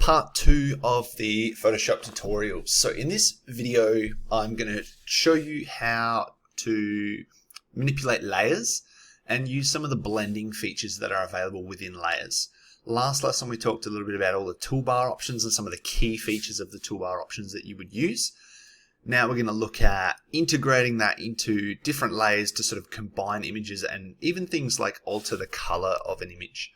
part 2 of the Photoshop tutorials. So in this video, I'm going to show you how to manipulate layers and use some of the blending features that are available within layers. Last lesson we talked a little bit about all the toolbar options and some of the key features of the toolbar options that you would use. Now we're going to look at integrating that into different layers to sort of combine images and even things like alter the color of an image.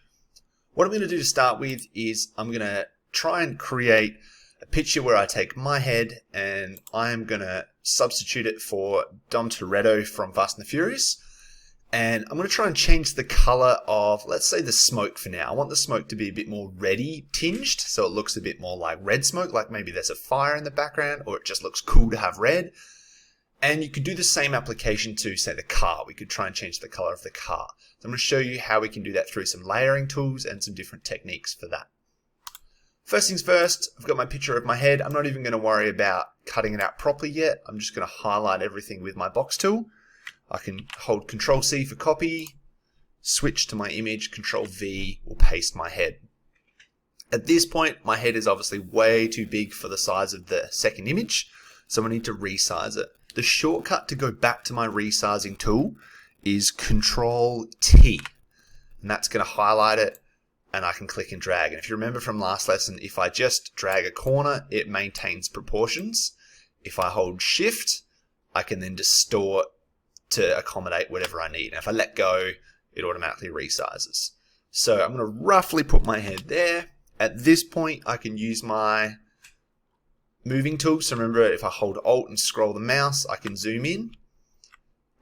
What I'm going to do to start with is I'm going to try and create a picture where I take my head and I'm going to substitute it for Dom Toretto from Fast and the Furious. And I'm going to try and change the color of, let's say, the smoke for now. I want the smoke to be a bit more reddy tinged, so it looks a bit more like red smoke, like maybe there's a fire in the background, or it just looks cool to have red. And you could do the same application to, say, the car. We could try and change the color of the car. So I'm going to show you how we can do that through some layering tools and some different techniques for that. First things first, I've got my picture of my head. I'm not even going to worry about cutting it out properly yet. I'm just going to highlight everything with my box tool. I can hold Control C for copy, switch to my image, Control V will paste my head. At this point, my head is obviously way too big for the size of the second image, so I need to resize it. The shortcut to go back to my resizing tool is Control T, and that's going to highlight it, and I can click and drag. And if you remember from last lesson, if I just drag a corner, it maintains proportions. If I hold Shift, I can then distort to accommodate whatever I need. And if I let go, it automatically resizes. So I'm going to roughly put my head there. At this point, I can use my moving tool. So remember, if I hold Alt and scroll the mouse, I can zoom in.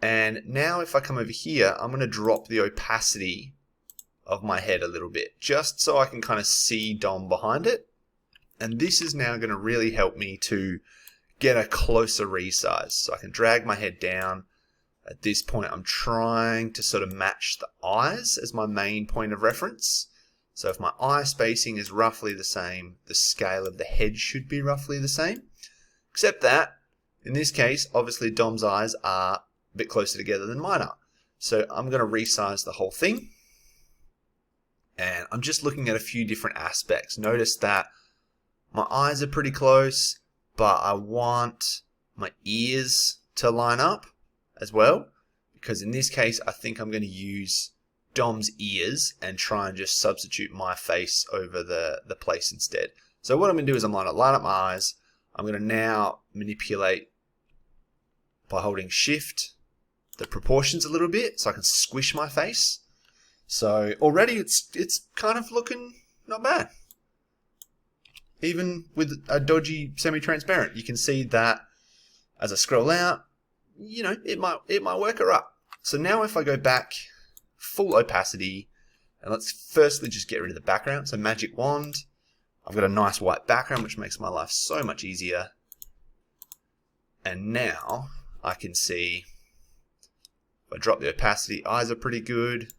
And now if I come over here, I'm going to drop the opacity of my head a little bit, just so I can kind of see Dom behind it. And this is now going to really help me to get a closer resize. So I can drag my head down. At this point, I'm trying to sort of match the eyes as my main point of reference. So if my eye spacing is roughly the same, the scale of the head should be roughly the same. Except that, in this case, obviously Dom's eyes are a bit closer together than mine are. So I'm going to resize the whole thing. And I'm just looking at a few different aspects. Notice that my eyes are pretty close, but I want my ears to line up as well, because in this case I think I'm going to use Dom's ears and try and just substitute my face over the place instead. So what I'm going to do is I'm going to line up my eyes. I'm going to now manipulate by holding Shift the proportions a little bit so I can squish my face. So already it's kind of looking not bad. Even with a dodgy semi-transparent, you can see that as I scroll out, you know, it might work her up. So now if I go back, full opacity, and let's firstly just get rid of the background. So magic wand, I've got a nice white background which makes my life so much easier. And now I can see, if I drop the opacity, eyes are pretty good.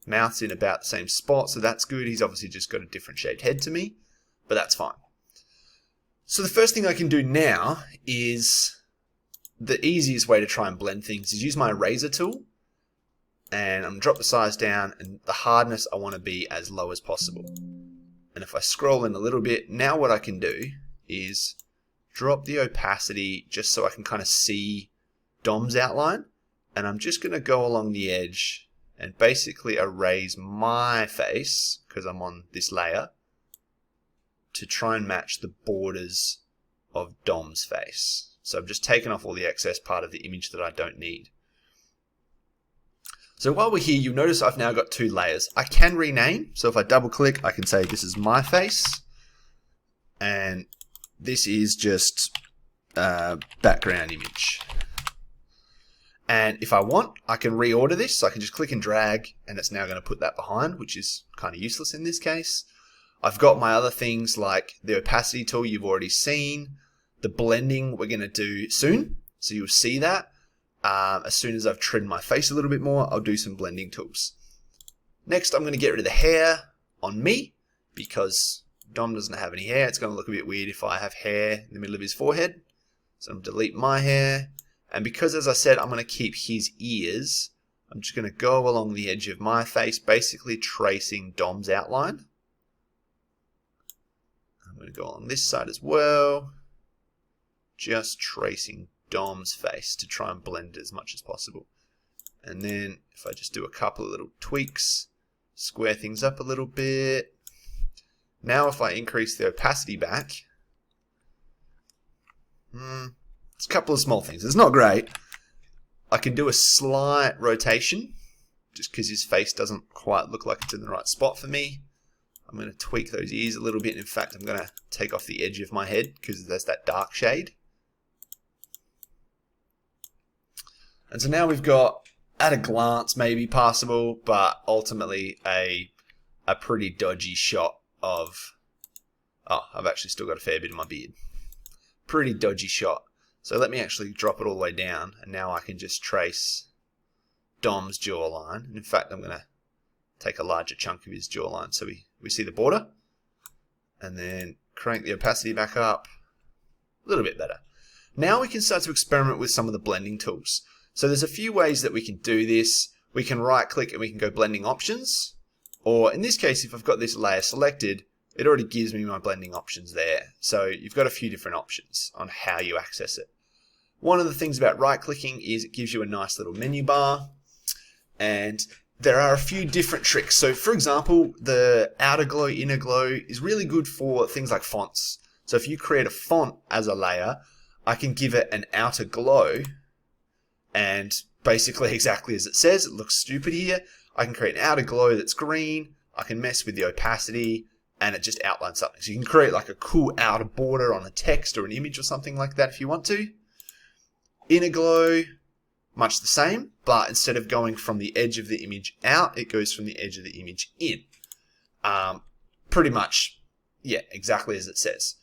Mouth's in about the same spot, so that's good. He's obviously just got a different shaped head to me, but that's fine. So the first thing I can do now is, the easiest way to try and blend things is use my eraser tool, and I'm going to drop the size down, and the hardness I want to be as low as possible. And if I scroll in a little bit, now what I can do is drop the opacity just so I can kind of see Dom's outline, and I'm just going to go along the edge and basically erase my face, because I'm on this layer, to try and match the borders of Dom's face. So I've just taken off all the excess part of the image that I don't need. So while we're here, you'll notice I've now got two layers. I can rename, so if I double click, I can say this is my face, and this is just a background image. And if I want, I can reorder this, so I can just click and drag, and it's now going to put that behind, which is kind of useless in this case. I've got my other things like the opacity tool you've already seen. The blending we're going to do soon, so you'll see that. As soon as I've trimmed my face a little bit more, I'll do some blending tools. Next, I'm going to get rid of the hair on me, because Dom doesn't have any hair. It's going to look a bit weird if I have hair in the middle of his forehead. So I'm going to delete my hair. And because, as I said, I'm going to keep his ears, I'm just going to go along the edge of my face, basically tracing Dom's outline. I'm going to go on this side as well. Just tracing Dom's face to try and blend it as much as possible. And then if I just do a couple of little tweaks, square things up a little bit. Now if I increase the opacity back, it's a couple of small things. It's not great. I can do a slight rotation just because his face doesn't quite look like it's in the right spot for me. I'm going to tweak those ears a little bit. In fact, I'm going to take off the edge of my head because there's that dark shade. And so now we've got, at a glance, maybe passable, but ultimately a pretty dodgy shot of... Oh, I've actually still got a fair bit in my beard. Pretty dodgy shot. So let me actually drop it all the way down, and now I can just trace Dom's jawline. And in fact, I'm going to take a larger chunk of his jawline so we see the border. And then crank the opacity back up. A little bit better. Now we can start to experiment with some of the blending tools. So there's a few ways that we can do this. We can right click and we can go blending options. Or in this case, if I've got this layer selected, it already gives me my blending options there. So you've got a few different options on how you access it. One of the things about right clicking is it gives you a nice little menu bar. And there are a few different tricks. So for example, the outer glow, inner glow is really good for things like fonts. So if you create a font as a layer, I can give it an outer glow. And basically exactly as it says, it looks stupid here. I can create an outer glow that's green. I can mess with the opacity and it just outlines something. So you can create like a cool outer border on a text or an image or something like that if you want to. Inner glow, much the same, but instead of going from the edge of the image out, it goes from the edge of the image in. Pretty much, yeah, exactly as it says.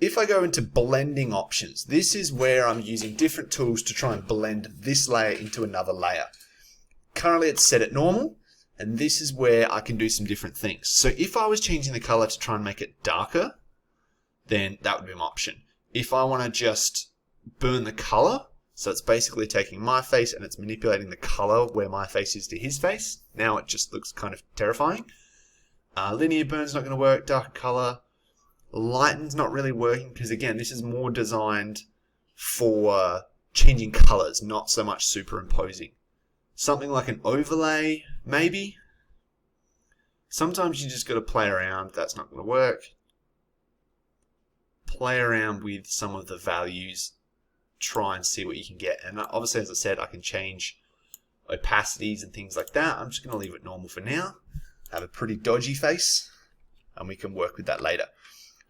If I go into blending options, this is where I'm using different tools to try and blend this layer into another layer. Currently it's set at normal, and this is where I can do some different things. So if I was changing the color to try and make it darker, then that would be my option. If I want to just burn the color, so it's basically taking my face and it's manipulating the color where my face is to his face. Now it just looks kind of terrifying. Linear burn's not going to work, darker color. Lighten's not really working because again, this is more designed for changing colors, not so much superimposing. Something like an overlay, maybe. Sometimes you just got to play around. That's not going to work. Play around with some of the values. Try and see what you can get. And obviously, as I said, I can change opacities and things like that. I'm just going to leave it normal for now. Have a pretty dodgy face, and we can work with that later.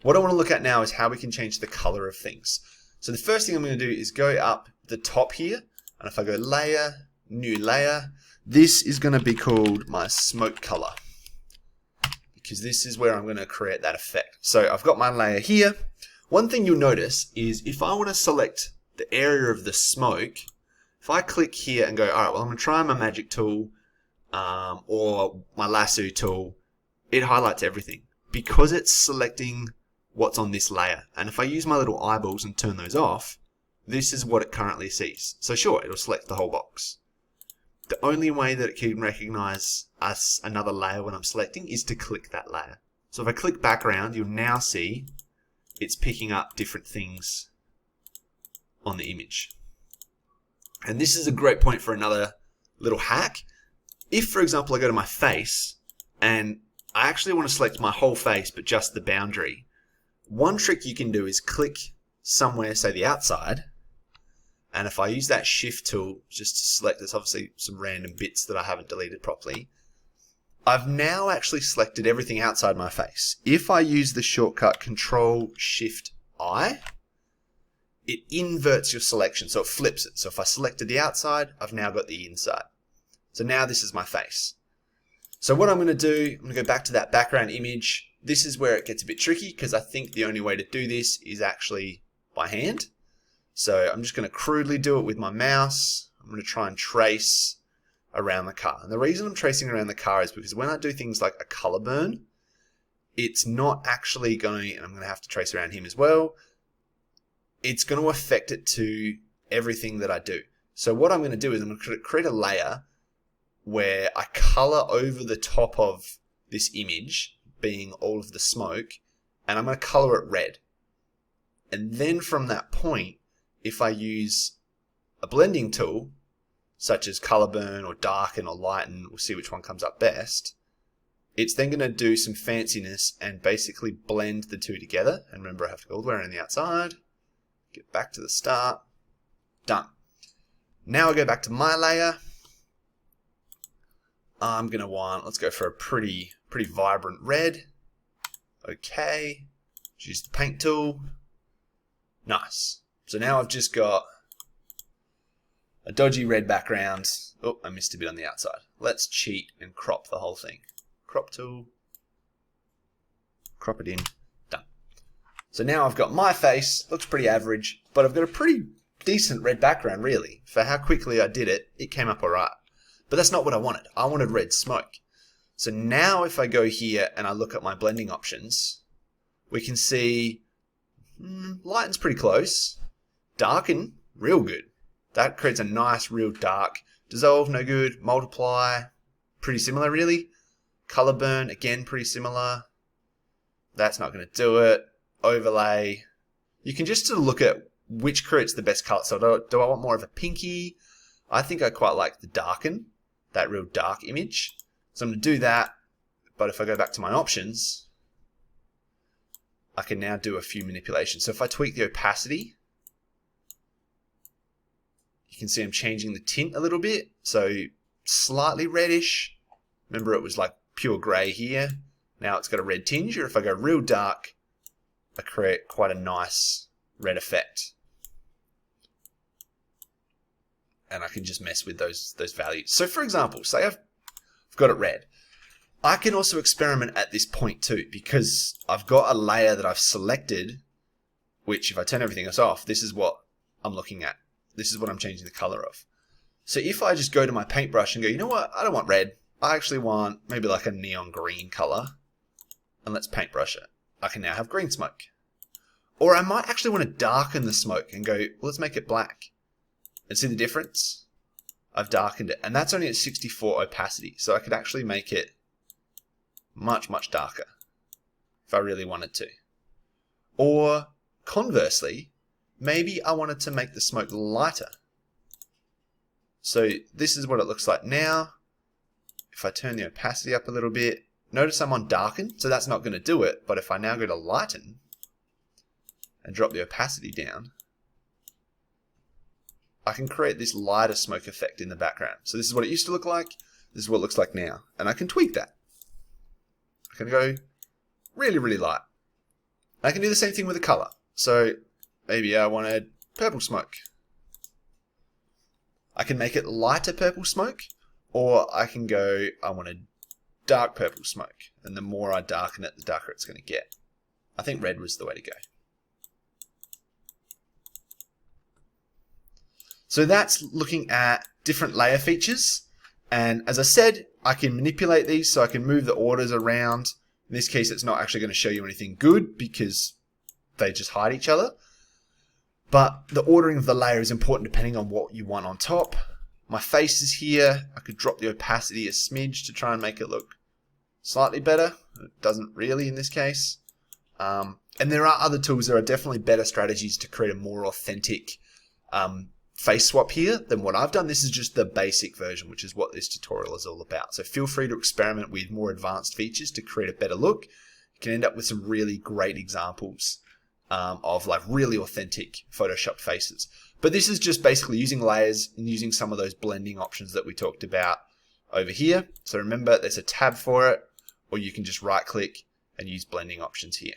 What I want to look at now is how we can change the color of things. So the first thing I'm going to do is go up the top here, and if I go layer, new layer, this is going to be called my smoke color, because this is where I'm going to create that effect. So I've got my layer here. One thing you'll notice is if I want to select the area of the smoke, if I click here and go, all right, well, I'm going to try my magic tool or my lasso tool, it highlights everything because it's selecting what's on this layer. And if I use my little eyeballs and turn those off, this is what it currently sees. So sure, it'll select the whole box. The only way that it can recognize another layer when I'm selecting is to click that layer. So if I click background, you'll now see it's picking up different things on the image. And this is a great point for another little hack. If, for example, I go to my face and I actually want to select my whole face but just the boundary, one trick you can do is click somewhere, say the outside, and if I use that shift tool just to select, there's obviously some random bits that I haven't deleted properly, I've now actually selected everything outside my face. If I use the shortcut Control-Shift-I, it inverts your selection, so it flips it. So if I selected the outside, I've now got the inside. So now this is my face. So what I'm going to do, I'm going to go back to that background image. This is where it gets a bit tricky because I think the only way to do this is actually by hand. So I'm just going to crudely do it with my mouse. I'm going to try and trace around the car. And the reason I'm tracing around the car is because when I do things like a color burn, it's not actually going, and I'm going to have to trace around him as well, it's going to affect it to everything that I do. So what I'm going to do is I'm going to create a layer where I color over the top of this image being all of the smoke, and I'm going to color it red. And then from that point, if I use a blending tool, such as color burn or darken or lighten, we'll see which one comes up best, it's then going to do some fanciness and basically blend the two together. And remember, I have to go all the way around the outside, get back to the start, done. Now I go back to my layer. I'm going to let's go for a pretty vibrant red. Okay, use the paint tool. Nice. So now I've just got a dodgy red background. Oh, I missed a bit on the outside. Let's cheat and crop the whole thing. Crop tool. Crop it in. Done. So now I've got my face. Looks pretty average, but I've got a pretty decent red background, really. For how quickly I did it, it came up alright. But that's not what I wanted. I wanted red smoke. So now if I go here and I look at my blending options, we can see lighten's pretty close. Darken, real good. That creates a nice, real dark. Dissolve, no good. Multiply, pretty similar, really. Color burn, again, pretty similar. That's not going to do it. Overlay. You can just sort of look at which creates the best color. So do I want more of a pinky? I think I quite like the darken, that real dark image. So I'm going to do that. But if I go back to my options, I can now do a few manipulations. So if I tweak the opacity, you can see I'm changing the tint a little bit. So slightly reddish. Remember, it was like pure gray here. Now it's got a red tinge. Or if I go real dark, I create quite a nice red effect. And I can just mess with those values. So for example, say I've got it red. I can also experiment at this point too, because I've got a layer that I've selected, which if I turn everything else off, this is what I'm looking at. This is what I'm changing the color of. So if I just go to my paintbrush and go, you know what, I don't want red. I actually want maybe like a neon green color. And let's paintbrush it. I can now have green smoke. Or I might actually want to darken the smoke and go, well, let's make it black. And see the difference? I've darkened it. And that's only at 64 opacity. So I could actually make it much, much darker if I really wanted to. Or conversely, maybe I wanted to make the smoke lighter. So this is what it looks like now. If I turn the opacity up a little bit, notice I'm on darken, so that's not going to do it. But if I now go to lighten and drop the opacity down, I can create this lighter smoke effect in the background. So this is what it used to look like. This is what it looks like now. And I can tweak that. I can go really, really light. I can do the same thing with the color. So maybe I wanted purple smoke. I can make it lighter purple smoke, or I can go, I want a dark purple smoke. And the more I darken it, the darker it's going to get. I think red was the way to go. So that's looking at different layer features. And as I said, I can manipulate these, so I can move the orders around. In this case, it's not actually going to show you anything good because they just hide each other. But the ordering of the layer is important depending on what you want on top. My face is here. I could drop the opacity a smidge to try and make it look slightly better. It doesn't really in this case. And there are other tools. There are definitely better strategies to create a more authentic face swap here than what I've done. This is just the basic version, which is what this tutorial is all about. So feel free to experiment with more advanced features to create a better look. You can end up with some really great examples of like really authentic Photoshopped faces. But this is just basically using layers and using some of those blending options that we talked about over here. So remember, there's a tab for it, or you can just right click and use blending options here.